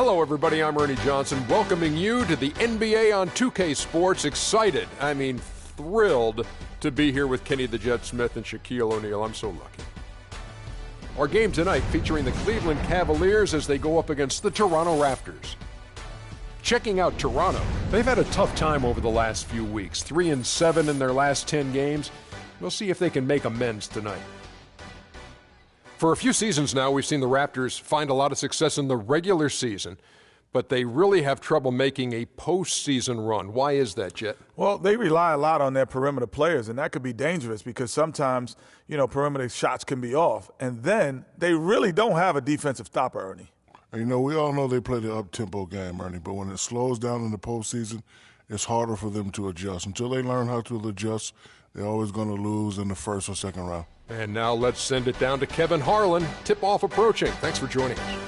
Hello, everybody. I'm Ernie Johnson, welcoming you to the NBA on 2K Sports. Excited, thrilled to be here with Kenny the Jet Smith and Shaquille O'Neal. I'm so lucky. Our game tonight featuring the Cleveland Cavaliers as they go up against the Toronto Raptors. Checking out Toronto, they've had a tough time over the last few weeks. 3-7 in their last 10 games. We'll see if they can make amends tonight. For a few seasons now, we've seen the Raptors find a lot of success in the regular season, but they really have trouble making a postseason run. Why is that, Jet? Well, they rely a lot on their perimeter players, and that could be dangerous because sometimes, perimeter shots can be off. And then they really don't have a defensive stopper, Ernie. We all know they play the up-tempo game, Ernie, but when it slows down in the postseason, it's harder for them to adjust. Until they learn how to adjust, they're always going to lose in the first or second round. And now let's send it down to Kevin Harlan. Tip-off approaching. Thanks for joining us.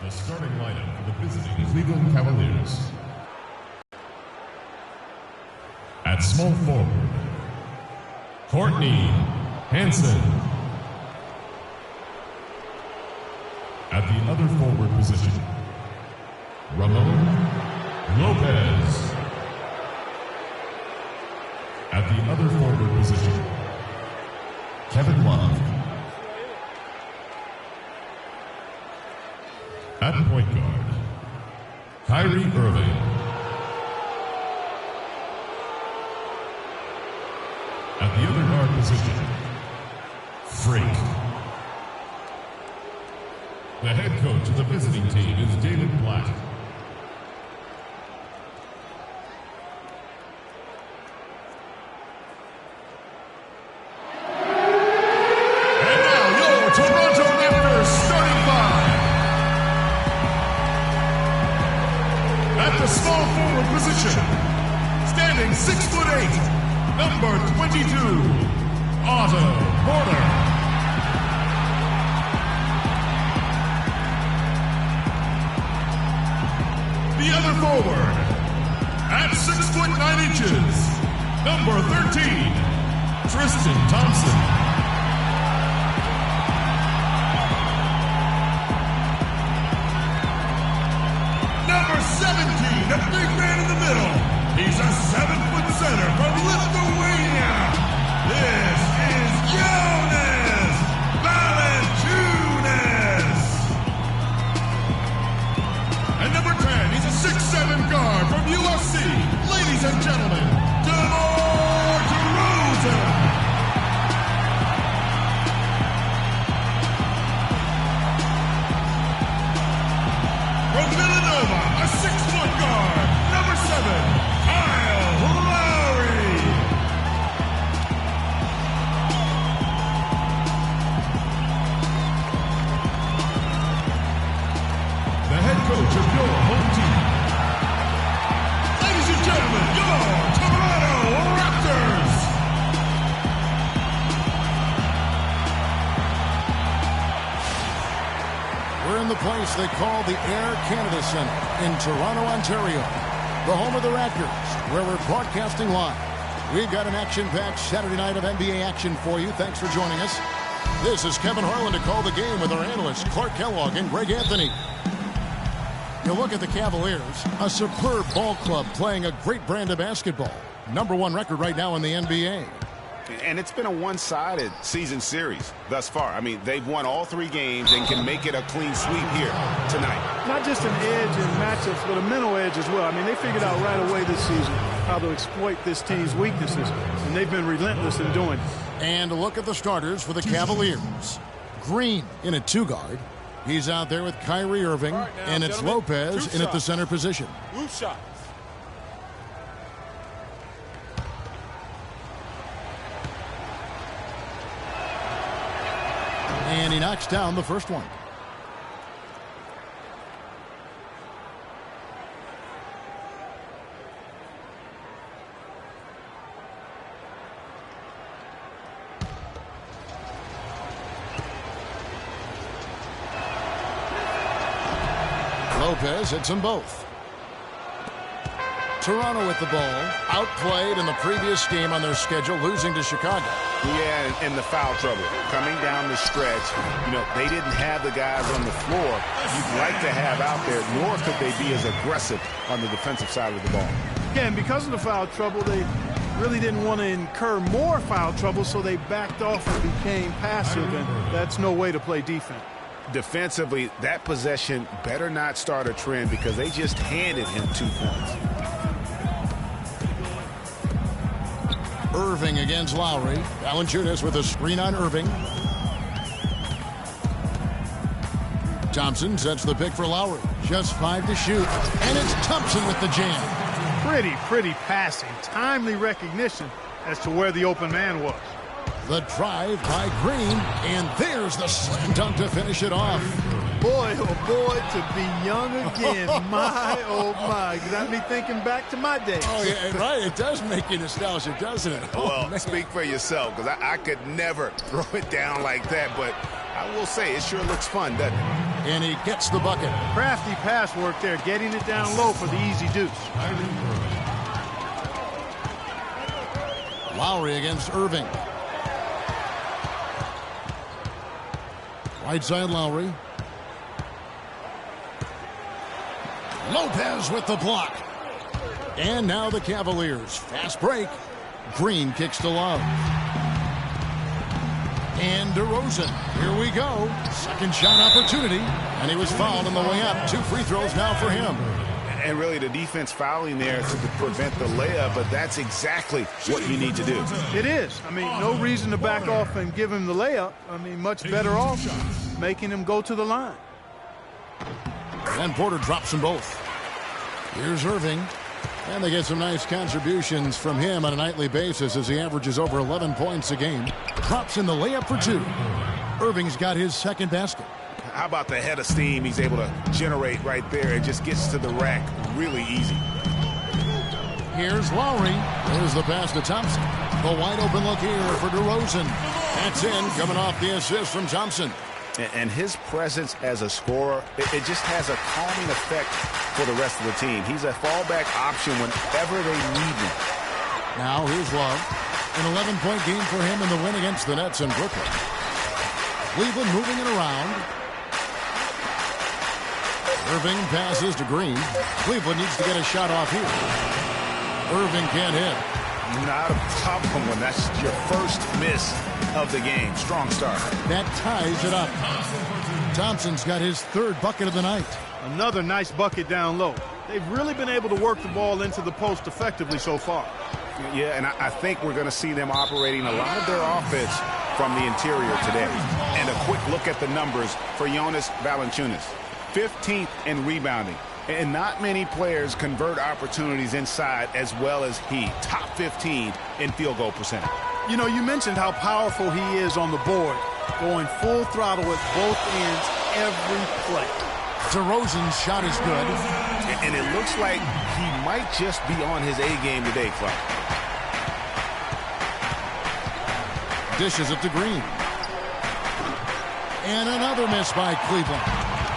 The starting lineup for the visiting Cleveland Cavaliers. At small forward, Courtney Hansen. At the other forward position, Ramon Lopez. At the other forward position, Kevin Love. At point guard, Kyrie Irving. At the other guard position, Frank. The head coach of the visiting team is David Blatt. And now your Toronto Raptors starting five. At the small forward position, standing 6'8", number 22, Otto Porter. The other forward, at 6'9", number 13, Tristan Thompson. Number 17, a big man in the middle. He's a 7-foot center from Lithuania. This is Jonas Valanciunas. And number 10, he's a 6'7" guard from USC. Ladies and gentlemen, DeMar DeRozan. From Villanova, a 6-foot guard, number 7, Kyle Lowry. The head coach of your home team. Ladies and gentlemen, your Toronto Raptors. We're in the place they call the Air Canada Centre in Toronto, Ontario, the home of the Raptors, where we're broadcasting live. We've got an action-packed Saturday night of NBA action for you. Thanks for joining us. This is Kevin Harlan to call the game with our analysts Clark Kellogg and Greg Anthony. You look at the Cavaliers, a superb ball club playing a great brand of basketball. #1 record right now in the NBA. And it's been a one-sided season series thus far. I mean, they've won all 3 games and can make it a clean sweep here tonight. Not just an edge in matchups, but a mental edge as well. I mean, they figured out right away this season how to exploit this team's weaknesses, and they've been relentless in doing it. And a look at the starters for the Cavaliers. Green in at 2 guard. He's out there with Kyrie Irving, now, and it's Lopez in at the center position. Move shot. And he knocks down the first one. Lopez hits them both. Toronto with the ball. Outplayed in the previous game on their schedule, losing to Chicago. Yeah, and the foul trouble. Coming down the stretch, they didn't have the guys on the floor you'd like to have out there, nor could they be as aggressive on the defensive side of the ball. Yeah, and because of the foul trouble, they really didn't want to incur more foul trouble, so they backed off and became passive, and that's no way to play defense. Defensively, that possession better not start a trend because they just handed him 2 points. Irving against Lowry. Valanciunas with a screen on Irving. Thompson sets the pick for Lowry. Just 5 to shoot. And it's Thompson with the jam. Pretty passing. Timely recognition as to where the open man was. The drive by Green. And there's the slam dunk to finish it off. Boy, oh boy, to be young again. My, oh my. Got me thinking back to my days. Oh, yeah, right. It does make you nostalgic, doesn't it? Well, speak for yourself, because I could never throw it down like that, but I will say it sure looks fun, doesn't it? And he gets the bucket. Crafty pass work there, getting it down low for the easy deuce. Lowry against Irving. Right side Lowry. Lopez with the block. And now the Cavaliers. Fast break. Green kicks to Love. And DeRozan. Here we go. Second shot opportunity. And he was fouled on the way up. 2 free throws now for him. And really the defense fouling there to prevent the layup, but that's exactly what you need to do. It is. I mean, no reason to back off and give him the layup. I mean, much better off making him go to the line. And Porter drops them both. Here's Irving. And they get some nice contributions from him on a nightly basis as he averages over 11 points a game. Drops in the layup for 2. Irving's got his second basket. How about the head of steam he's able to generate right there? It just gets to the rack really easy. Here's Lowry. There's the pass to Thompson. The wide open look here for DeRozan. That's in, coming off the assist from Thompson. And his presence as a scorer, it just has a calming effect for the rest of the team. He's a fallback option whenever they need him. Now here's Love. An 11-point game for him in the win against the Nets in Brooklyn. Cleveland moving it around. Irving passes to Green. Cleveland needs to get a shot off here. Irving can't hit. Not a problem when that's your first miss of the game. Strong start. That ties it up. Thompson's got his 3rd bucket of the night. Another nice bucket down low. They've really been able to work the ball into the post effectively so far. Yeah, and I think we're going to see them operating a lot of their offense from the interior today. And a quick look at the numbers for Jonas Valanciunas. 15th in rebounding. And not many players convert opportunities inside as well as he. Top 15 in field goal percentage. You know, you mentioned how powerful he is on the board, going full throttle at both ends every play. DeRozan's shot is good. And it looks like he might just be on his A game today, Clark. Dishes it to Green. And another miss by Cleveland.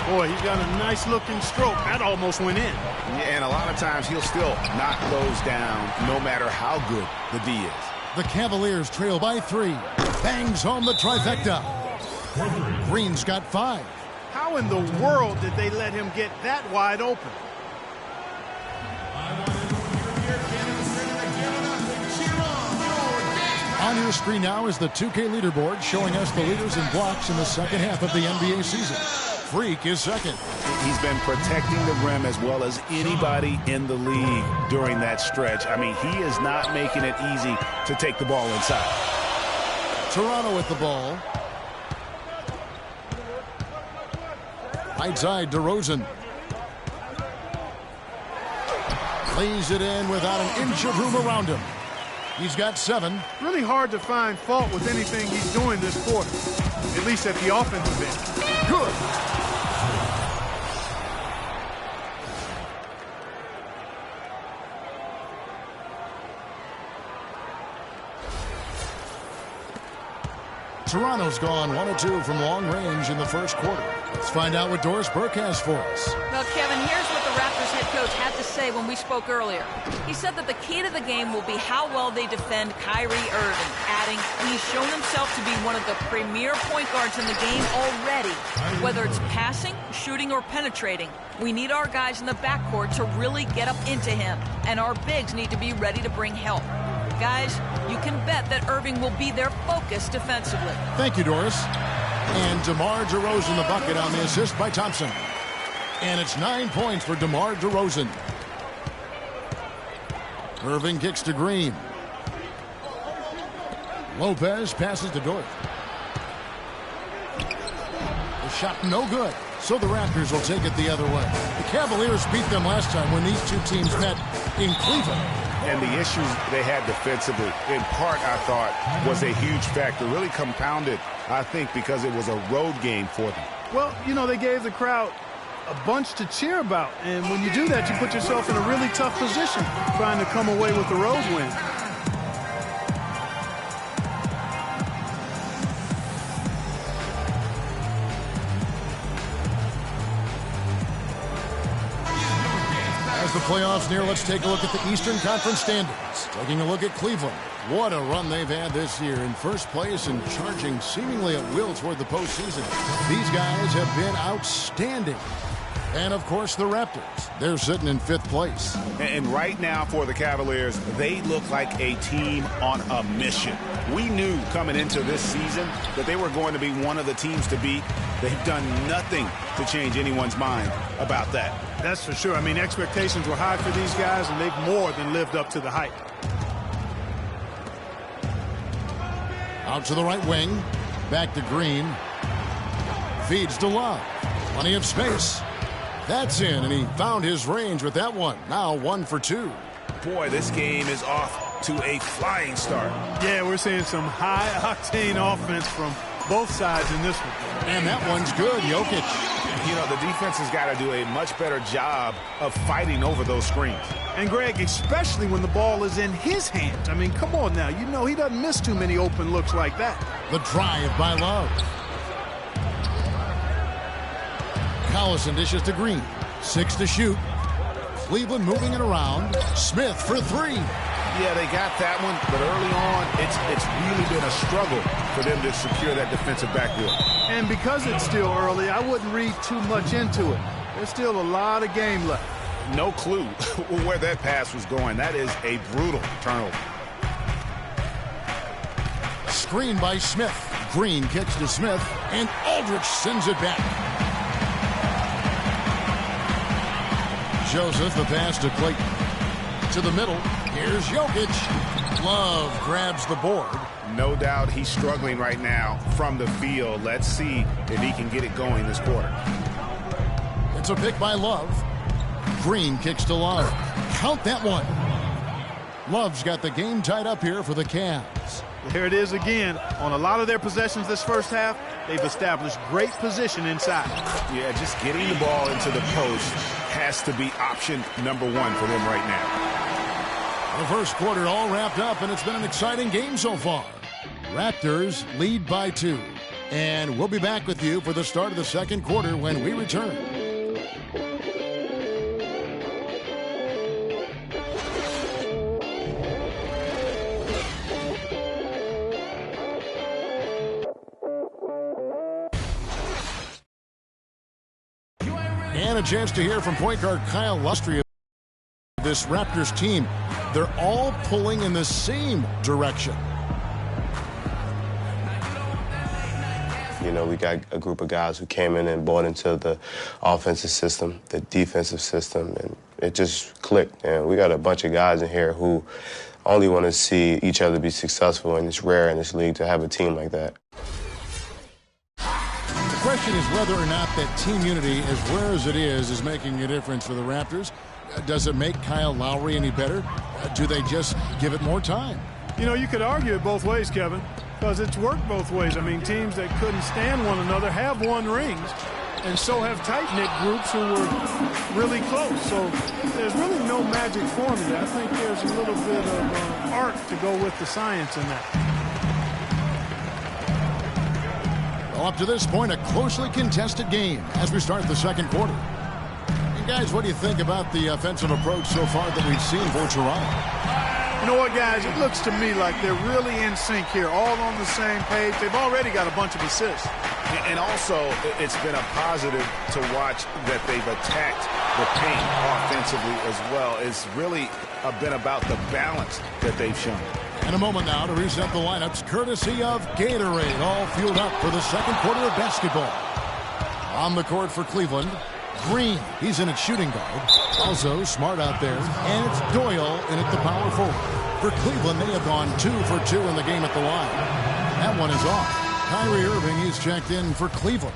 Boy, he's got a nice-looking stroke. That almost went in. Yeah, and a lot of times he'll still knock those down no matter how good the D is. The Cavaliers trail by 3. Bangs home the trifecta. Green's got 5. How in the world did they let him get that wide open? On your screen now is the 2K leaderboard showing us the leaders in blocks in the second half of the NBA season. Freak is second. He's been protecting the rim as well as anybody in the league during that stretch. I mean, he is not making it easy to take the ball inside. Toronto with the ball. Right side, DeRozan. Lays it in without an inch of room around him. He's got 7. Really hard to find fault with anything he's doing this quarter, at least at the offensive end. Good. Toronto's gone 1 of 2 from long range in the first quarter. Let's find out what Doris Burke has for us. Well, Kevin, here's what the Raptors head coach had to say when we spoke earlier. He said that the key to the game will be how well they defend Kyrie Irving, adding he's shown himself to be one of the premier point guards in the game already. Whether it's passing, shooting, or penetrating, we need our guys in the backcourt to really get up into him, and our bigs need to be ready to bring help. Guys, you can bet that Irving will be their focus defensively. Thank you, Doris. And DeMar DeRozan the bucket on the assist by Thompson. And it's 9 points for DeMar DeRozan. Irving kicks to Green. Lopez passes to Dort. The shot no good, so the Raptors will take it the other way. The Cavaliers beat them last time when these two teams met in Cleveland. And the issues they had defensively, in part, I thought, was a huge factor. Really compounded, I think, because it was a road game for them. Well, you know, they gave the crowd a bunch to cheer about. And when you do that, you put yourself in a really tough position trying to come away with the road win. As the playoffs near, let's take a look at the Eastern Conference standings. Taking a look at Cleveland. What a run they've had this year. In first place and charging seemingly at will toward the postseason. These guys have been outstanding. And, of course, the Raptors. They're sitting in 5th place. And right now for the Cavaliers, they look like a team on a mission. We knew coming into this season that they were going to be one of the teams to beat. They've done nothing to change anyone's mind about that. That's for sure. I mean, expectations were high for these guys, and they've more than lived up to the hype. Out to the right wing. Back to Green. Feeds to Love. Plenty of space. That's in, and he found his range with that one. Now 1 for 2. Boy, this game is off to a flying start. Yeah, we're seeing some high-octane offense from both sides in this one. And that one's good, Jokic. You know, the defense has got to do a much better job of fighting over those screens. And, Greg, especially when the ball is in his hands. I mean, come on now. You know he doesn't miss too many open looks like that. The drive by Love. Collison dishes to Green. 6 to shoot. Cleveland moving it around. Smith for 3. Yeah, they got that one, but early on, it's really been a struggle for them to secure that defensive backboard. And because it's still early, I wouldn't read too much into it. There's still a lot of game left. No clue where that pass was going. That is a brutal turnover. Screen by Smith. Green kicks to Smith, and Aldridge sends it back. Joseph, the pass to Clayton. To the middle. Here's Jokic. Love grabs the board. No doubt he's struggling right now from the field. Let's see if he can get it going this quarter. It's a pick by Love. Green kicks to Love. Count that one. Love's got the game tied up here for the Cavs. Here it is again. On a lot of their possessions this first half, they've established great position inside. Yeah, just getting the ball into the post has to be option number 1 for them right now. The first quarter all wrapped up, and it's been an exciting game so far. Raptors lead by 2. And we'll be back with you for the start of the second quarter when we return. And a chance to hear from point guard Kyle Lustry. This Raptors team, they're all pulling in the same direction. You know, we got a group of guys who came in and bought into the offensive system, the defensive system, and it just clicked. And we got a bunch of guys in here who only want to see each other be successful, and it's rare in this league to have a team like that. The question is whether or not that team unity, as rare as it is making a difference for the Raptors. Does it make Kyle Lowry any better? Do they just give it more time? You know, you could argue it both ways, Kevin, because it's worked both ways. I mean, teams that couldn't stand one another have won rings, and so have tight-knit groups who were really close. So there's really no magic formula. I think there's a little bit of art to go with the science in that. Well, up to this point, a closely contested game as we start the second quarter. And guys, what do you think about the offensive approach so far that we've seen for Toronto? You know what, guys? It looks to me like they're really in sync here, all on the same page. They've already got a bunch of assists. And also, it's been a positive to watch that they've attacked the paint offensively as well. It's really been about the balance that they've shown. In a moment now to reset the lineups, courtesy of Gatorade, all fueled up for the second quarter of basketball. On the court for Cleveland, Green, he's in at shooting guard. Also Smart out there, and it's Doyle in at the power forward. For Cleveland, they have gone 2 for 2 in the game at the line. That one is off. Kyrie Irving, he's checked in for Cleveland.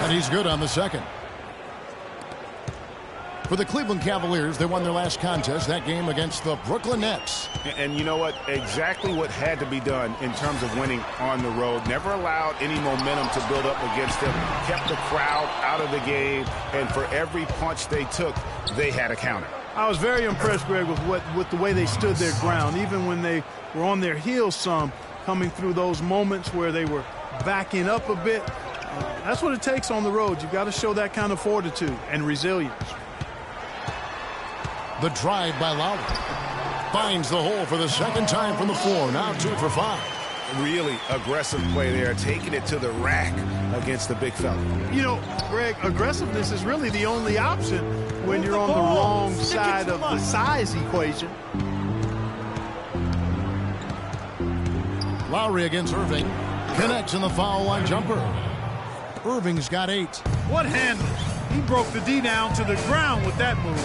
And he's good on the second. For the Cleveland Cavaliers, they won their last contest, that game against the Brooklyn Nets. And you know what? Exactly what had to be done in terms of winning on the road. Never allowed any momentum to build up against them. Kept the crowd out of the game. And for every punch they took, they had a counter. I was very impressed, Greg, with the way they stood their ground, even when they were on their heels some, coming through those moments where they were backing up a bit. That's what it takes on the road. You've got to show that kind of fortitude and resilience. The drive by Lowry. Finds the hole for the second time from the floor. Now 2 for 5. Really aggressive play there, taking it to the rack against the big fella. You know, Greg, aggressiveness is really the only option when you're on the wrong side of the size equation. Lowry against Irving. Connects in the foul line jumper. Irving's got 8. What handle? He broke the D down to the ground with that move.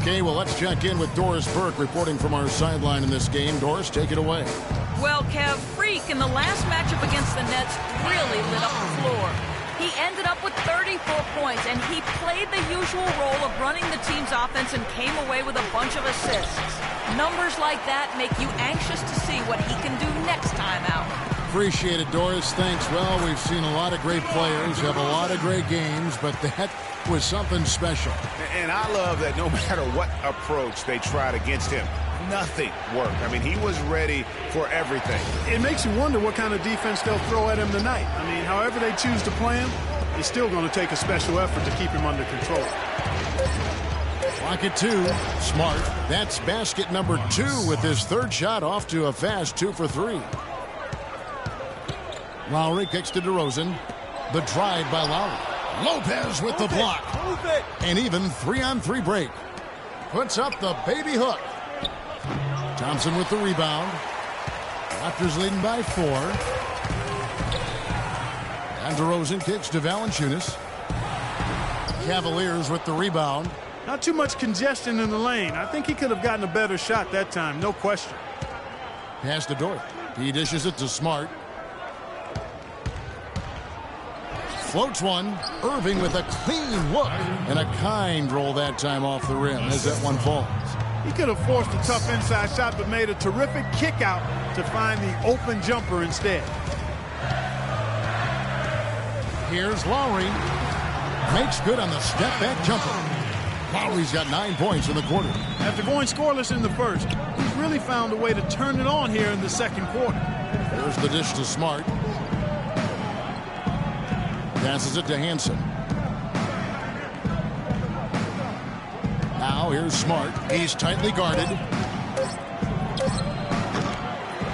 Okay, well, let's check in with Doris Burke reporting from our sideline in this game. Doris, take it away. Well, Kev, Freak in the last matchup against the Nets really lit up the floor. He ended up with 34 points, and he played the usual role of running the team's offense and came away with a bunch of assists. Numbers like that make you anxious to see what he can do next time out. Appreciate it, Doris. Thanks. Well, we've seen a lot of great players have a lot of great games, but that was something special. And I love that no matter what approach they tried against him, nothing worked. I mean, he was ready for everything. It makes you wonder what kind of defense they'll throw at him tonight. I mean, however they choose to play him, it's still going to take a special effort to keep him under control. Clock at 2. Smart. That's basket number 2 with his third shot off to a fast 2 for 3. Lowry kicks to DeRozan. The drive by Lowry. Lopez with the block. An even 3-on-3 break. Puts up the baby hook. Thompson with the rebound. Raptors leading by 4. And DeRozan kicks to Valanciunas. Cavaliers with the rebound. Not too much congestion in the lane. I think he could have gotten a better shot that time, no question. Pass to Dort. He dishes it to Smart. Floats one. Irving with a clean look. And a kind roll that time off the rim as that one falls. He could have forced a tough inside shot, but made a terrific kick out to find the open jumper instead. Here's Lowry. Makes good on the step-back jumper. Lowry's got 9 points in the quarter. After going scoreless in the first, he's really found a way to turn it on here in the second quarter. There's the dish to Smart. Passes it to Hansen. Now here's Smart. He's tightly guarded.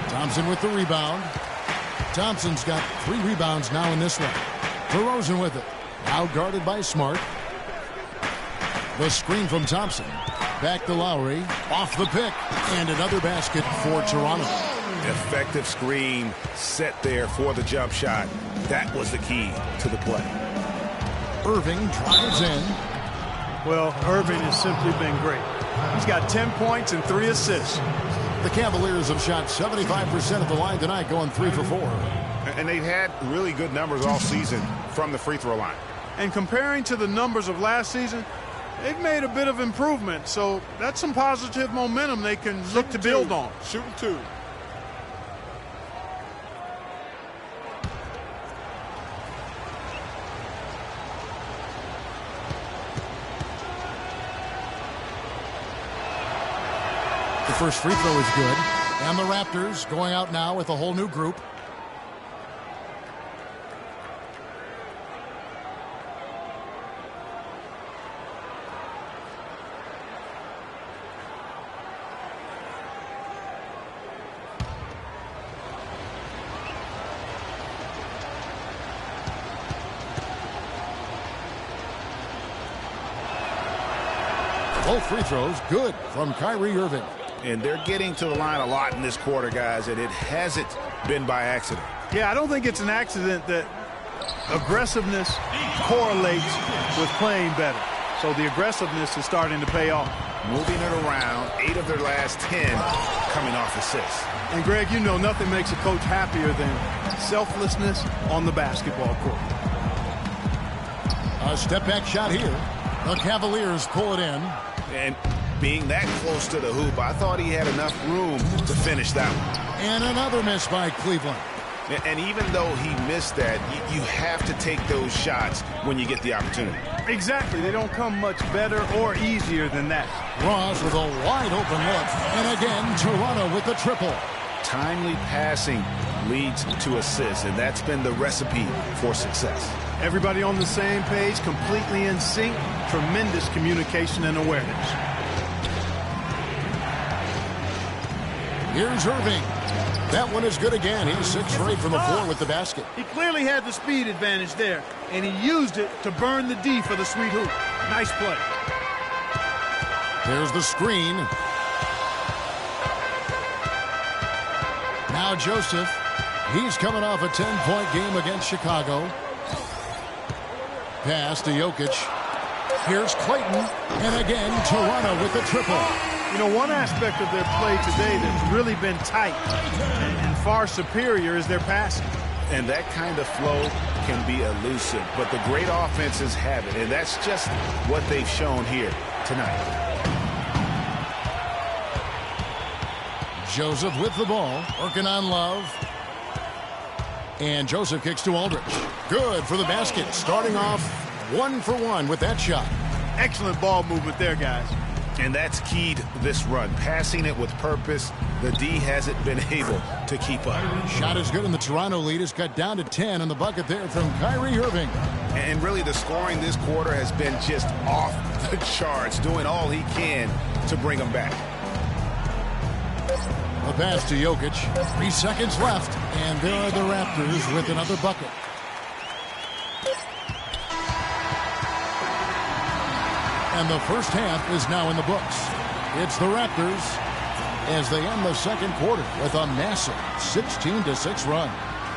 Thompson with the rebound. Thompson's got 3 rebounds now in this one. DeRozan with it. Now guarded by Smart. The screen from Thompson. Back to Lowry. Off the pick. And another basket for Toronto. Effective screen set there for the jump shot. That was the key to the play. Irving drives in. Well, Irving has simply been great. He's got 10 points and 3 assists. The Cavaliers have shot 75% of the line tonight, going 3 for 4. And they've had really good numbers all season from the free throw line. And comparing to the numbers of last season, they've made a bit of improvement. So that's some positive momentum they can look to build on. Shooting 2. first free throw is good. And the Raptors going out now with a whole new group. Both free throws good from Kyrie Irving. And they're getting to the line a lot in this quarter, guys, and it hasn't been by accident. Yeah, I don't think it's an accident that aggressiveness correlates with playing better. So the aggressiveness is starting to pay off. Moving it around, 8 of their last 10 coming off assists. And, Greg, you know nothing makes a coach happier than selflessness on the basketball court. A step-back shot here. The Cavaliers pull it in. And being that close to the hoop, I thought he had enough room to finish that one. And another miss by Cleveland. And even though he missed that, you have to take those shots when you get the opportunity. Exactly. They don't come much better or easier than that. Ross with a wide open look. And again, Toronto with the triple. Timely passing leads to assists, and that's been the recipe for success. Everybody on the same page, completely in sync, tremendous communication and awareness. Here's Irving. That one is good again. He's 6 for 8 from the floor with the basket. He clearly had the speed advantage there, and he used it to burn the D for the sweet hoop. Nice play. There's the screen. Now Joseph. He's coming off a 10-point game against Chicago. Pass to Jokic. Here's Clayton. And again, Toronto with the triple. You know, one aspect of their play today that's really been tight and far superior is their passing. And that kind of flow can be elusive, but the great offenses have it, and that's just what they've shown here tonight. Joseph with the ball, working on Love. And Joseph kicks to Aldridge. Good for the basket, starting off 1 for 1 with that shot. Excellent ball movement there, guys. And that's keyed this run, passing it with purpose. The D hasn't been able to keep up. Shot is good, and the Toronto lead is cut down to 10 on the bucket there from Kyrie Irving. And really the scoring this quarter has been just off the charts, doing all he can to bring them back. A pass to Jokic. 3 seconds left, and there are the Raptors with another bucket. And the first half is now in the books. It's the Raptors as they end the second quarter with a massive 16-6 run.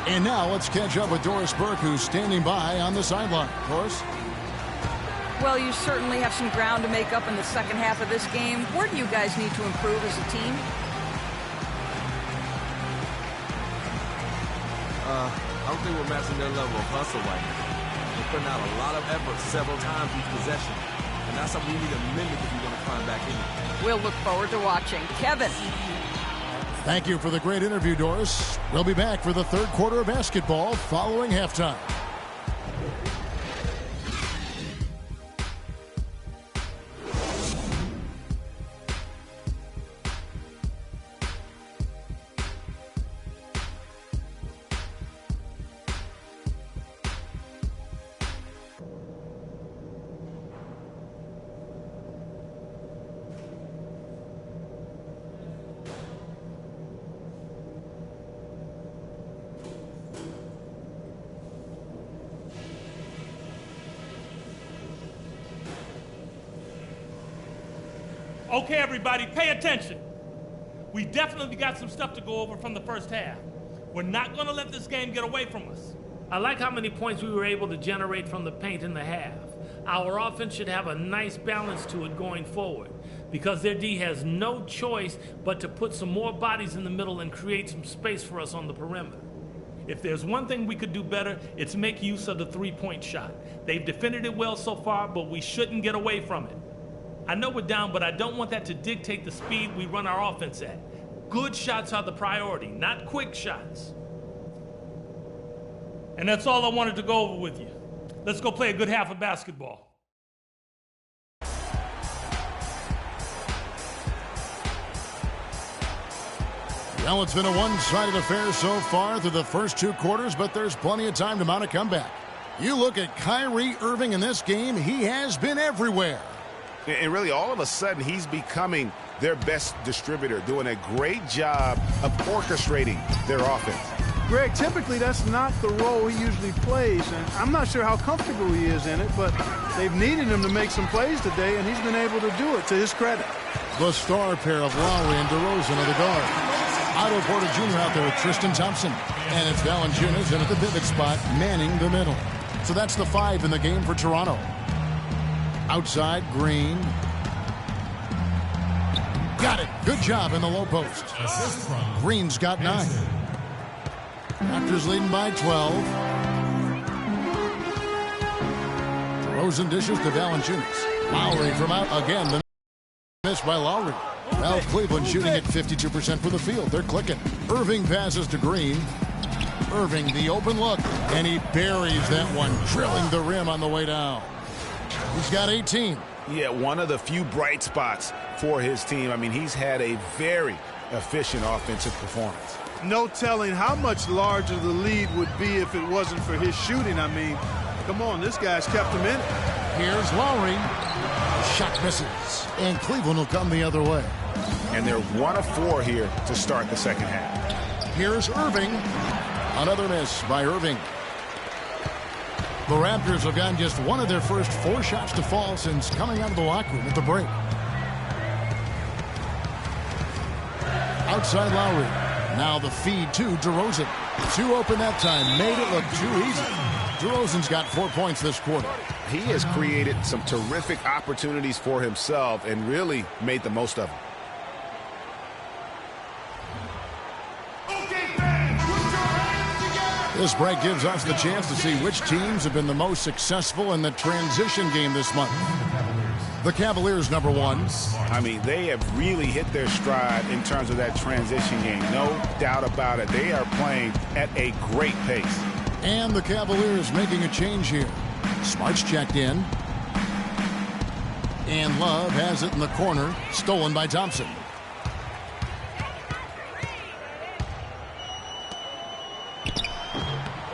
And now let's catch up with Doris Burke, who's standing by on the sideline. Doris? Well, you certainly have some ground to make up in the second half of this game. Where do you guys need to improve as a team? I don't think we're matching their level of hustle right now. We're putting out a lot of effort several times each possession. And that's something we need to mimic if we want to climb back in. We'll look forward to watching. Kevin. Thank you for the great interview, Doris. We'll be back for the third quarter of basketball following halftime. Okay, everybody, pay attention. We definitely got some stuff to go over from the first half. We're not going to let this game get away from us. I like how many points we were able to generate from the paint in the half. Our offense should have a nice balance to it going forward because their D has no choice but to put some more bodies in the middle and create some space for us on the perimeter. If there's one thing we could do better, it's make use of the three-point shot. They've defended it well so far, but we shouldn't get away from it. I know we're down, but I don't want that to dictate the speed we run our offense at. Good shots are the priority, not quick shots. And that's all I wanted to go over with you. Let's go play a good half of basketball. Well, it's been a one-sided affair so far through the first 2 quarters, but there's plenty of time to mount a comeback. You look at Kyrie Irving in this game, he has been everywhere. And really, all of a sudden, he's becoming their best distributor, doing a great job of orchestrating their offense. Greg, typically that's not the role he usually plays, and I'm not sure how comfortable he is in it, but they've needed him to make some plays today, and he's been able to do it to his credit. The star pair of Lowry and DeRozan are the guards. Otto Porter Jr. out there with Tristan Thompson. And it's Valanciunas in at the pivot spot, manning the middle. So that's the 5 in the game for Toronto. Outside, Green. Got it. Good job in the low post. Green's got 9. Raptors leading by 12. DeRozan dishes to Valanciunas. Lowry from out again. The miss by Lowry. Well, Cleveland shooting at 52% for the field. They're clicking. Irving passes to Green. Irving, the open look, and he buries that one, drilling the rim on the way down. He's got 18. Yeah, one of the few bright spots for his team. I mean, he's had a very efficient offensive performance. No telling how much larger the lead would be if it wasn't for his shooting. I mean, come on, this guy's kept him in it. Here's Lowry. Shot misses, and Cleveland will come the other way. And they're 1 of 4 here to start the second half. Here's Irving. Another miss by Irving. The Raptors have gotten just one of their first 4 shots to fall since coming out of the locker room at the break. Outside Lowry. Now the feed to DeRozan. 2 open that time. Made it look too easy. DeRozan's got 4 points this quarter. He has created some terrific opportunities for himself and really made the most of them. This break gives us the chance to see which teams have been the most successful in the transition game this month. The Cavaliers, number 1. I mean, they have really hit their stride in terms of that transition game. No doubt about it. They are playing at a great pace. And the Cavaliers making a change here. Smart's checked in. And Love has it in the corner. Stolen by Thompson.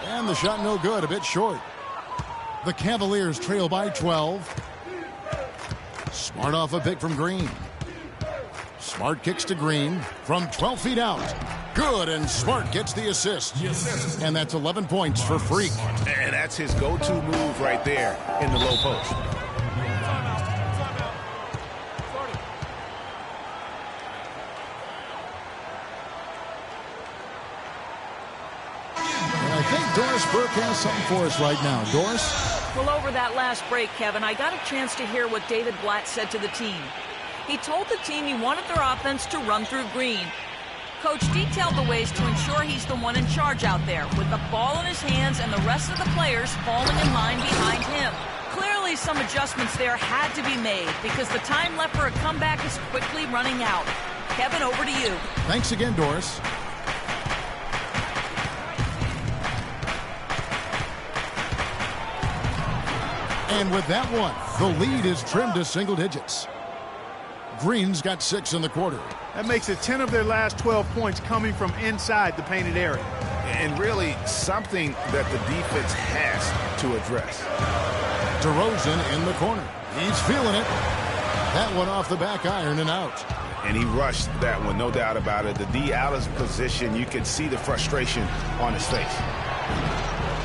And the shot no good, a bit short. The Cavaliers trail by 12. Smart off a pick from Green. Smart kicks to Green from 12 feet out. Good, and Smart gets the assist. And that's 11 points for Freak. And that's his go-to move right there in the low post. I think Doris Burke has something for us right now. Doris? Well, over that last break, Kevin, I got a chance to hear what David Blatt said to the team. He told the team he wanted their offense to run through Green. Coach detailed the ways to ensure he's the one in charge out there, with the ball in his hands and the rest of the players falling in line behind him. Clearly, some adjustments there had to be made because the time left for a comeback is quickly running out. Kevin, over to you. Thanks again, Doris. And with that one, the lead is trimmed to single digits. Green's got 6 in the quarter. That makes it 10 of their last 12 points coming from inside the painted area. And really something that the defense has to address. DeRozan in the corner. He's feeling it. That one off the back iron and out. And he rushed that one, no doubt about it. The D out of position, you can see the frustration on his face.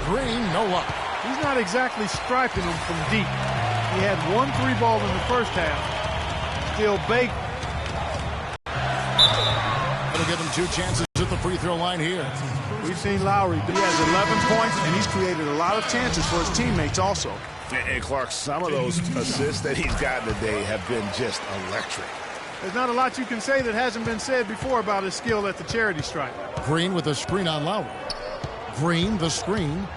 Green, no luck. He's not exactly striping him from deep. He had 1 3-ball in the first half. Still baked. That'll give him 2 chances at the free throw line here. We've seen Lowry. He has 11 points, and he's created a lot of chances for his teammates also. And Clark, some of those assists that he's gotten today have been just electric. There's not a lot you can say that hasn't been said before about his skill at the charity stripe. Green with a screen on Lowry. Green, the screen.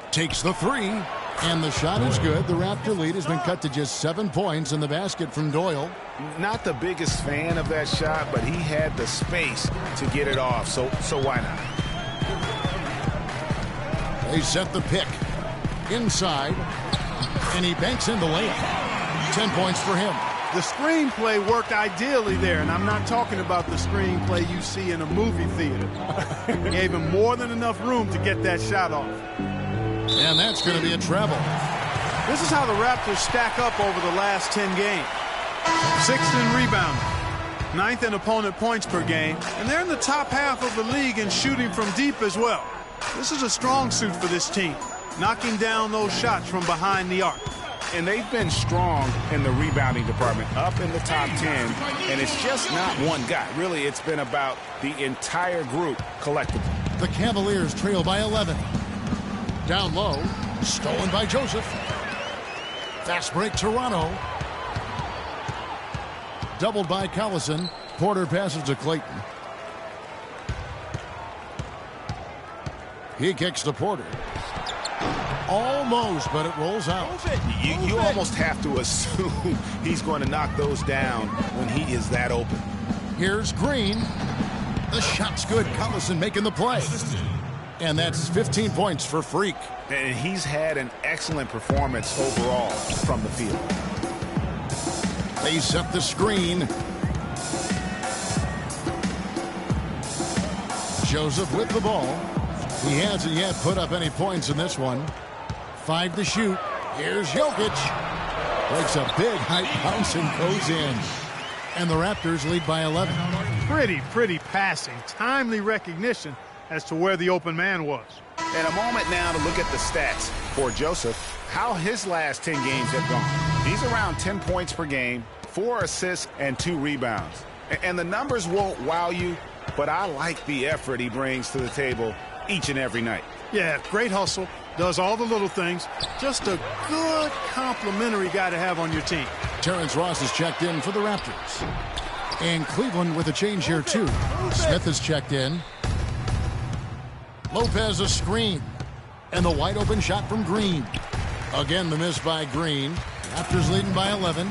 Takes the 3, and the shot is good. The Raptor lead has been cut to just 7 points in the basket from Doyle. Not the biggest fan of that shot, but he had the space to get it off, so why not? They set the pick. Inside, and he banks in the layup. 10 points for him. The screenplay worked ideally there, and I'm not talking about the screenplay you see in a movie theater. Gave him more than enough room to get that shot off. And that's going to be a travel. This is how the Raptors stack up over the last 10 games. 6th in rebounding, 9th in opponent points per game, and they're in the top half of the league in shooting from deep as well. This is a strong suit for this team, knocking down those shots from behind the arc. And they've been strong in the rebounding department, up in the top 10, and it's just not one guy. Really, it's been about the entire group collectively. The Cavaliers trail by 11. Down low, stolen by Joseph. Fast break, Toronto. Doubled by Collison. Porter passes to Clayton. He kicks to Porter. Almost, but it rolls out. You almost have to assume he's going to knock those down when he is that open. Here's Green. The shot's good. Collison making the play. And that's 15 points for Freak. And he's had an excellent performance overall from the field. They set the screen. Joseph with the ball. He hasn't yet put up any points in this one. 5 to shoot. Here's Jokic. Breaks a big high bounce and goes in. And the Raptors lead by 11. Pretty passing. Timely recognition as to where the open man was. And a moment now to look at the stats for Joseph, how his last 10 games have gone. He's around 10 points per game, 4 assists, and 2 rebounds. And the numbers won't wow you, but I like the effort he brings to the table each and every night. Yeah, great hustle, does all the little things. Just a good complimentary guy to have on your team. Terrence Ross is checked in for the Raptors. And Cleveland with a change here, too. Smith is checked in. Lopez a screen. And the wide open shot from Green. Again, the miss by Green. Raptors leading by 11.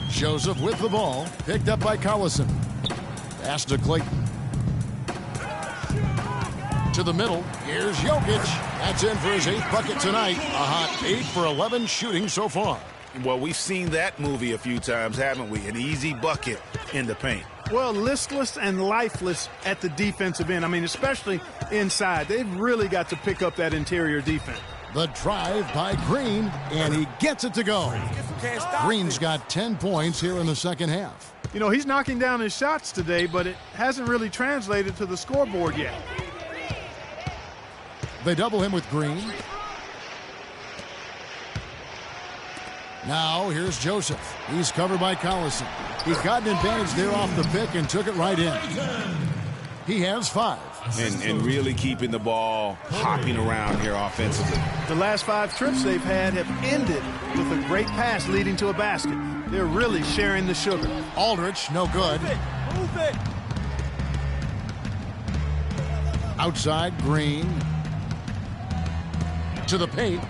Joseph with the ball. Picked up by Collison. Pass to Clayton. To the middle. Here's Jokic. That's in for his 8th bucket tonight. A hot 8 for 11 shooting so far. Well, we've seen that movie a few times, haven't we? An easy bucket in the paint. Well, listless and lifeless at the defensive end. I mean, especially inside. They've really got to pick up that interior defense. The drive by Green, and he gets it to go. Green's got 10 points here in the second half. You know, he's knocking down his shots today, but it hasn't really translated to the scoreboard yet. They double him with Green. Now, here's Joseph. He's covered by Collison. He got an advantage there off the pick and took it right in. He has 5. And really keeping the ball hopping around here offensively. The last 5 trips they've had have ended with a great pass leading to a basket. They're really sharing the sugar. Aldridge, no good. Move it. Outside, Green. To the paint.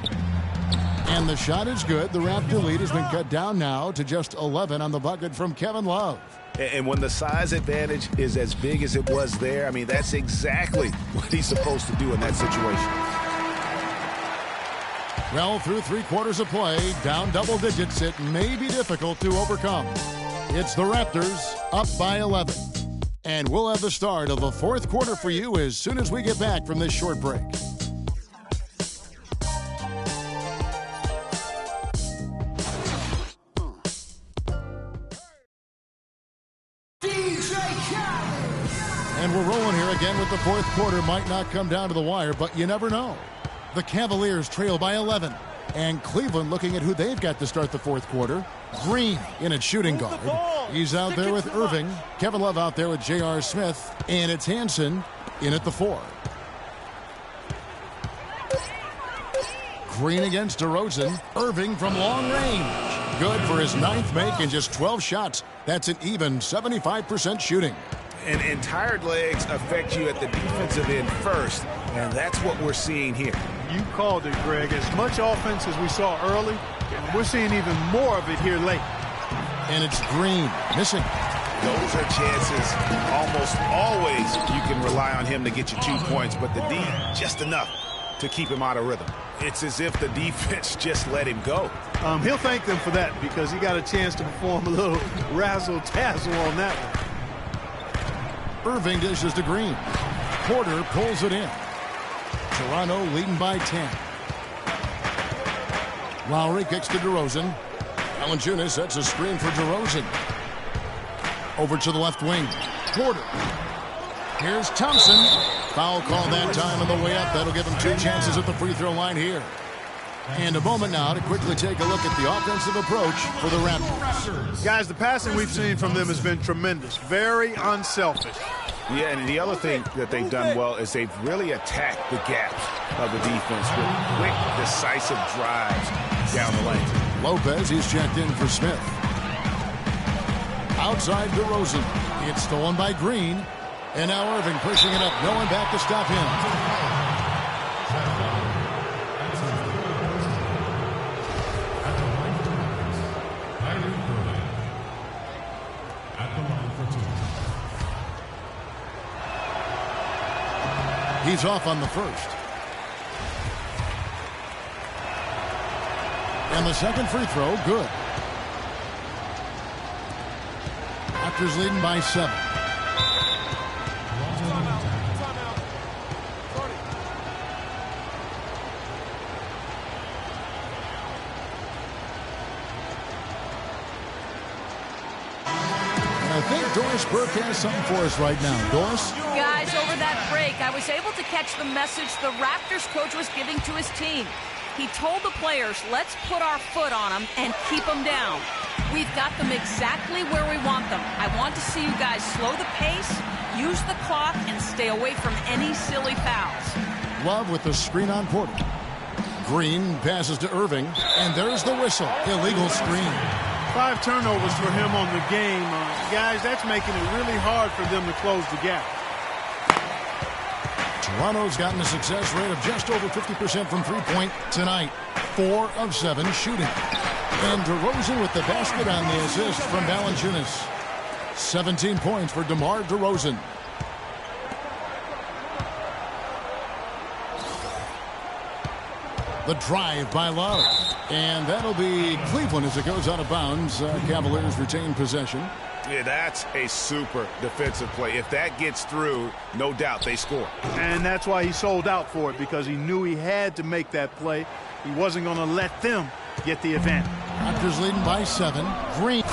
And the shot is good. The Raptor lead has been cut down now to just 11 on the bucket from Kevin Love. And when the size advantage is as big as it was there, I mean, that's exactly what he's supposed to do in that situation. Well, through 3 quarters of play, down double digits, it may be difficult to overcome. It's the Raptors up by 11. And we'll have the start of the 4th quarter for you as soon as we get back from this short break. And we're rolling here again with the 4th quarter. Might not come down to the wire, but you never know. The Cavaliers trail by 11. And Cleveland looking at who they've got to start the 4th quarter. Green in at shooting guard. He's out there with Irving. Kevin Love out there with J.R. Smith. And it's Hansen in at the 4. Green against DeRozan. Irving from long range. Good for his 9th make and just 12 shots. That's an even 75% shooting. And tired legs affect you at the defensive end first, and that's what we're seeing here. You called it, Greg. As much offense as we saw early, we're seeing even more of it here late. And it's Green missing. Those are chances. Almost always you can rely on him to get you 2 points, but the D, just enough. to keep him out of rhythm. It's as if the defense just let him go. He'll thank them for that because he got a chance to perform a little razzle-tazzle on that one. Irving dishes to Green. Porter pulls it in. Toronto leading by 10. Lowry kicks to DeRozan. Valanciunas sets a screen for DeRozan. Over to the left wing. Porter. Here's Thompson. Foul call that time on the way up. That'll give him 2 chances at the free throw line here. And a moment now to quickly take a look at the offensive approach for the Raptors. Guys, the passing we've seen from them has been tremendous. Very unselfish. Yeah, and the other thing that they've done well is they've really attacked the gaps of the defense with quick, decisive drives down the lane. Lopez, he's checked in for Smith. Outside DeRozan. It's stolen by Green. And now Irving pushing it up. No one back to stop him. He's off on the first. And the second free throw, good. Raptors leading by 7. I think Doris Burke has something for us right now. Doris? Guys, over that break, I was able to catch the message the Raptors coach was giving to his team. He told the players, let's put our foot on them and keep them down. We've got them exactly where we want them. I want to see you guys slow the pace, use the clock, and stay away from any silly fouls. Love with the screen on Porter. Green passes to Irving, and there's the whistle. Illegal screen. 5 turnovers for him on the game. Guys, that's making it really hard for them to close the gap. Toronto's gotten a success rate of just over 50% from three-point tonight. 4 of 7 shooting. And DeRozan with the basket on the assist from Valanciunas. 17 points for DeMar DeRozan. The drive by Love. And that'll be Cleveland as it goes out of bounds. Cavaliers retain possession. Yeah, that's a super defensive play. If that gets through, no doubt they score. And that's why he sold out for it, because he knew he had to make that play. He wasn't going to let them get the advantage. Raptors leading by 7. Green.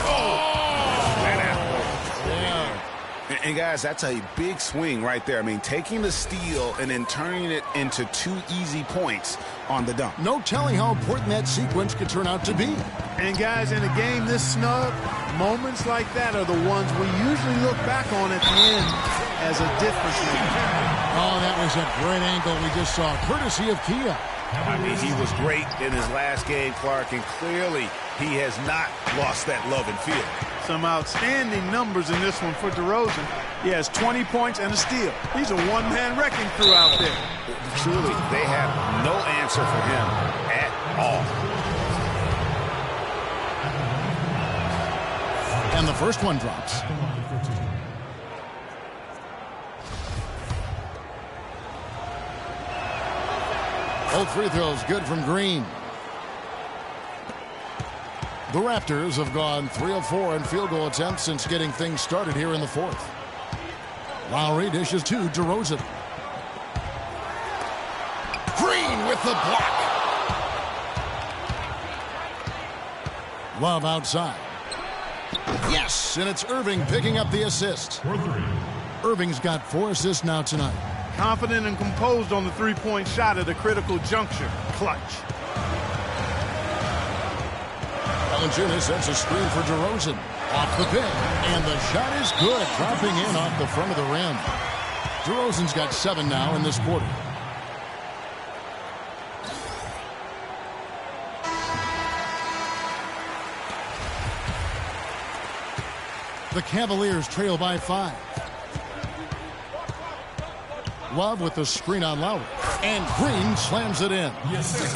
And guys, that's a big swing right there. I mean, taking the steal and then turning it into 2 easy points on the dunk. No telling how important that sequence could turn out to be. And guys, in a game this snug, moments like that are the ones we usually look back on at the end as a difference maker. Oh, that was a great angle we just saw, courtesy of Kia. I mean, he was great in his last game, Clark, and clearly he has not lost that love and feel. Some outstanding numbers in this one for DeRozan. He has 20 points and a steal. He's a one-man wrecking crew out there. Truly, they have no answer for him at all. And the first one drops. Both free throws good from Green. The Raptors have gone 3 of 4 in field goal attempts since getting things started here in the fourth. Lowry dishes to DeRozan. Green with the block. Love outside. Yes, and it's Irving picking up the assist. Irving's got 4 assists now tonight. Confident and composed on the three-point shot at a critical juncture. Clutch. Valanciunas sets a screen for DeRozan. Off the pick. And the shot is good. Dropping in off the front of the rim. DeRozan's got 7 now in this quarter. The Cavaliers trail by 5. Love with the screen on Lowry. And Green slams it in.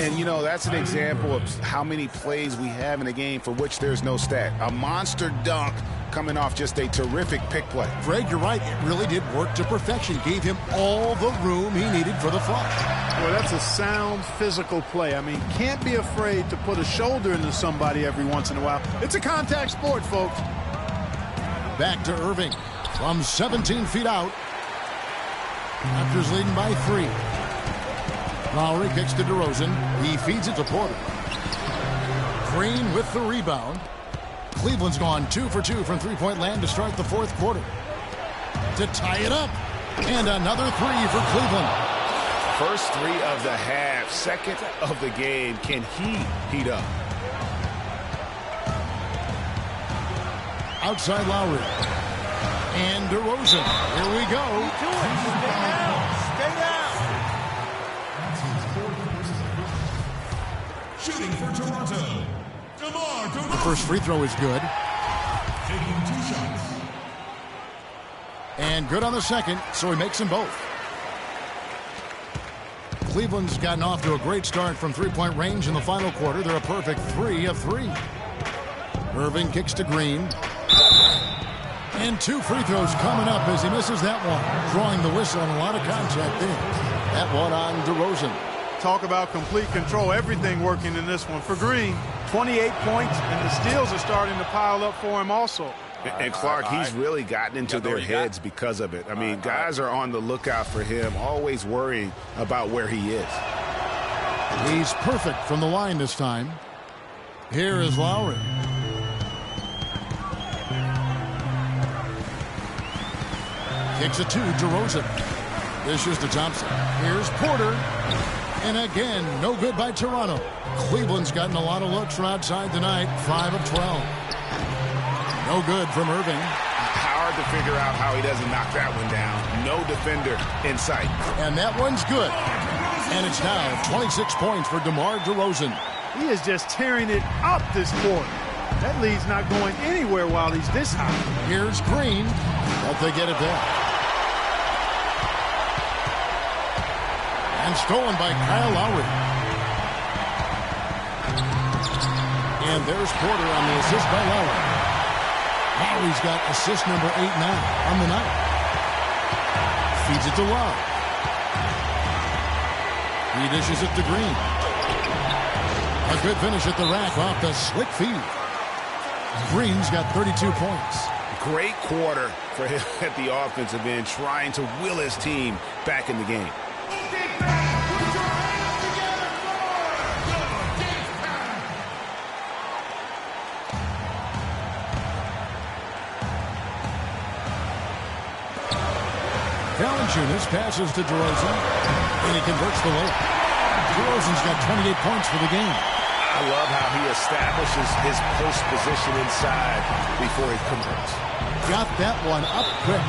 And, you know, that's an example of how many plays we have in a game for which there's no stat. A monster dunk coming off just a terrific pick play. Greg, you're right. It really did work to perfection. Gave him all the room he needed for the flush. Well, that's a sound physical play. I mean, can't be afraid to put a shoulder into somebody every once in a while. It's a contact sport, folks. Back to Irving from 17 feet out. Raptors leading by 3. Lowry kicks to DeRozan. He feeds it to Porter. Green with the rebound. Cleveland's gone 2 for 2 from three-point land to start the fourth quarter. To tie it up. And another 3 for Cleveland. First 3 of the half, second of the game. Can he heat up? Outside Lowry. And DeRozan. Here we go. Stay down. Shooting for Toronto. The first free throw is good. Taking 2 shots. And good on the second, so he makes them both. Cleveland's gotten off to a great start from three-point range in the final quarter. They're a perfect 3 of 3. Irving kicks to Green. And 2 free throws coming up as he misses that one. Drawing the whistle and a lot of contact there. That one on DeRozan. Talk about complete control. Everything working in this one. For Green, 28 points, and the steals are starting to pile up for him also. And Clark, he's really gotten into their heads because of it. I mean, guys are on the lookout for him, always worrying about where he is. He's perfect from the line this time. Here is Lowry. Kicks it to DeRozan. Dishes to Thompson. Here's Porter. And again, no good by Toronto. Cleveland's gotten a lot of looks from outside tonight. 5 of 12. No good from Irving. Hard to figure out how he doesn't knock that one down. No defender in sight. And that one's good. And it's now 26 points for DeMar DeRozan. He is just tearing it up this quarter. That lead's not going anywhere while he's this high. Here's Green. But they get it back. And stolen by Kyle Lowry. And there's Porter on the assist by Lowry. Lowry's got assist number 8 now on the night. Feeds it to Love. He dishes it to Green. A good finish at the rack off the slick feed. Green's got 32 points. Great quarter for him at the offensive end, trying to will his team back in the game. Valanciunas passes to DeRozan, and he converts the layup. DeRozan's got 28 points for the game. I love how he establishes his post position inside before he converts. Got that one up quick.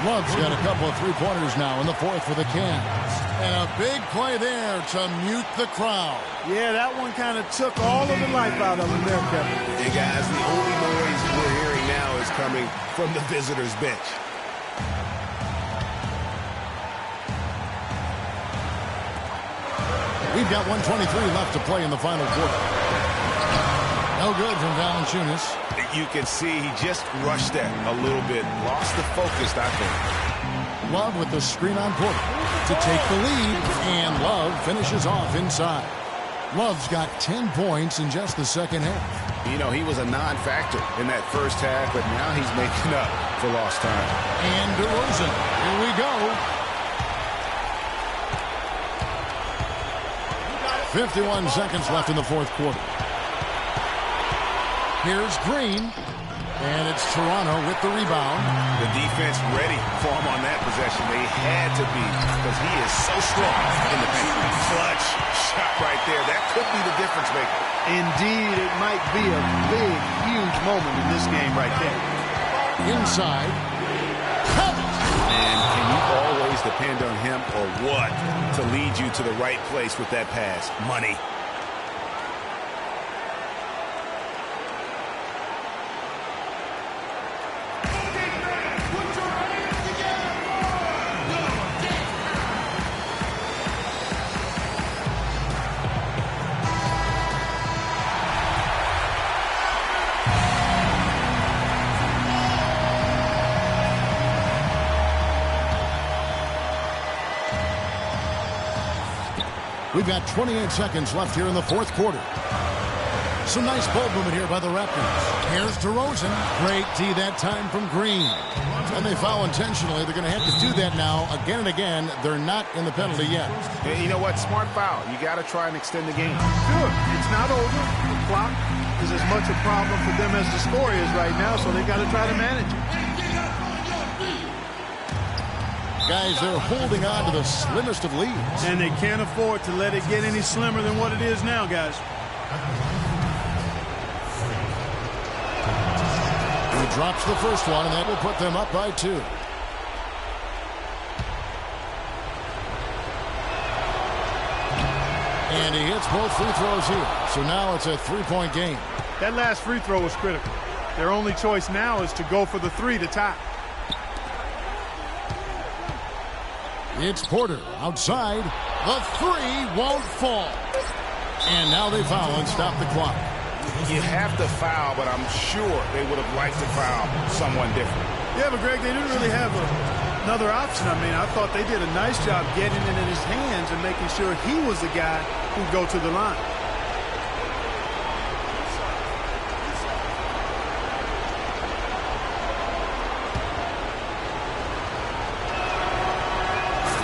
Love's got a couple of three-pointers now in the fourth for the Cavs. And a big play there to mute the crowd. Yeah, that one kind of took all of the life out of him there, Kevin. Hey, guys, the only noise we're hearing now is coming from the visitors' bench. We've got 1:23 left to play in the final quarter. No good from Valanciunas. You can see he just rushed that a little bit. Lost the focus, I think. Love with the screen on Porter to take the lead, and Love finishes off inside. Love's got 10 points in just the second half. You know, he was a non-factor in that first half, but now he's making up for lost time. And DeRozan, here we go. 51 seconds left in the fourth quarter. Here's Green, and it's Toronto with the rebound. The defense ready for him on that possession. They had to be, because he is so strong in the paint. Clutch shot right there. That could be the difference maker. Indeed, it might be a big, huge moment in this game right there. Inside. And can you always depend on him or what to lead you to the right place with that pass? Money. We've got 28 seconds left here in the fourth quarter. Some nice ball movement here by the Raptors. Here's DeRozan. Great D that time from Green. And they foul intentionally. They're going to have to do that now again and again. They're not in the penalty yet. And you know what? Smart foul. You got to try and extend the game. Sure. It's not over. The clock is as much a problem for them as the score is right now, so they've got to try to manage it. Guys, they're holding on to the slimmest of leads. And they can't afford to let it get any slimmer than what it is now, guys. He drops the first one, and that will put them up by 2. And he hits both free throws here. So now it's a 3-point game. That last free throw was critical. Their only choice now is to go for the 3 to tie. It's Porter outside. The 3 won't fall. And now they foul and stop the clock. You have to foul, but I'm sure they would have liked to foul someone different. Yeah, but Greg, they didn't really have another option. I mean, I thought they did a nice job getting it in his hands and making sure he was the guy who'd go to the line.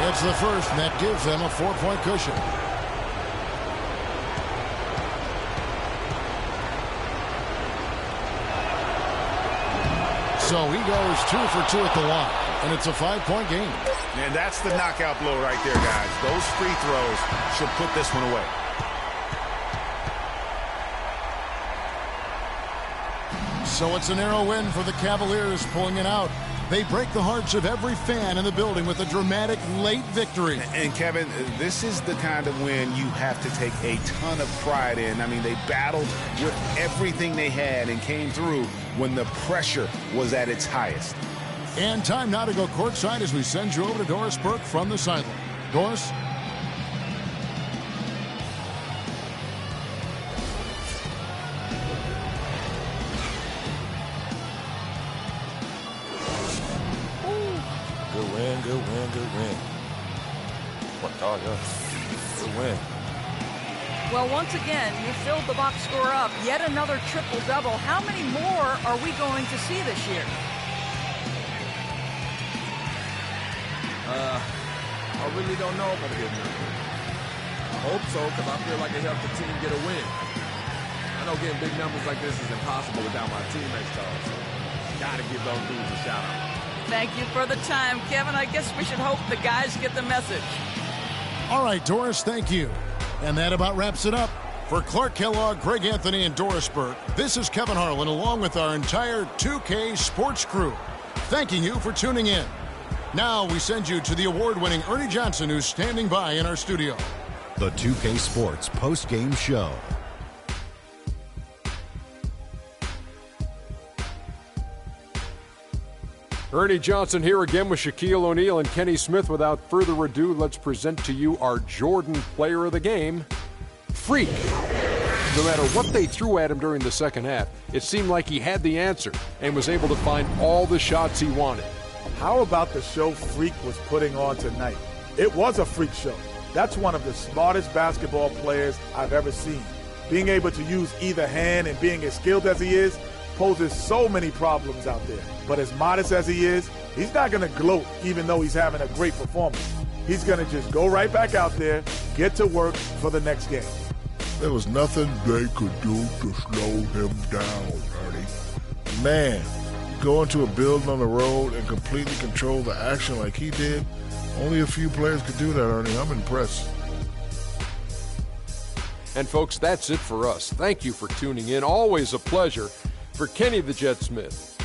It's the first, and that gives them a 4-point cushion. So he goes 2 for 2 at the line, and it's a 5-point game. And that's the knockout blow right there, guys. Those free throws should put this one away. So it's a narrow win for the Cavaliers, pulling it out. They break the hearts of every fan in the building with a dramatic late victory. And Kevin, this is the kind of win you have to take a ton of pride in. I mean, they battled with everything they had and came through when the pressure was at its highest. And time now to go courtside as we send you over to Doris Burke from the sideline. Doris? Good win. Worked hard, yeah. Good win. Well, once again, you filled the box score up. Yet another triple-double. How many more are we going to see this year? I really don't know if I'm getting it. I hope so, because I feel like it helped the team get a win. I know getting big numbers like this is impossible without my teammates, Charles. So gotta give those dudes a shout-out. Thank you for the time, Kevin. I guess we should hope the guys get the message. All right, Doris, thank you. And that about wraps it up. For Clark Kellogg, Greg Anthony, and Doris Burke, this is Kevin Harlan along with our entire 2K Sports crew, thanking you for tuning in. Now we send you to the award-winning Ernie Johnson, who's standing by in our studio. The 2K Sports post-game show. Ernie Johnson here again with Shaquille O'Neal and Kenny Smith. Without further ado, let's present to you our Jordan Player of the Game, Freak. No matter what they threw at him during the second half, it seemed like he had the answer and was able to find all the shots he wanted. How about the show Freak was putting on tonight? It was a freak show. That's one of the smartest basketball players I've ever seen. Being able to use either hand and being as skilled as he is poses so many problems out there. But as modest as he is, he's not going to gloat even though he's having a great performance. He's going to just go right back out there, get to work for the next game. There was nothing they could do to slow him down, Ernie. Man, go into a building on the road and completely control the action like he did, only a few players could do that, Ernie. I'm impressed. And folks, that's it for us. Thank you for tuning in. Always a pleasure. For Kenny the Jet Smith,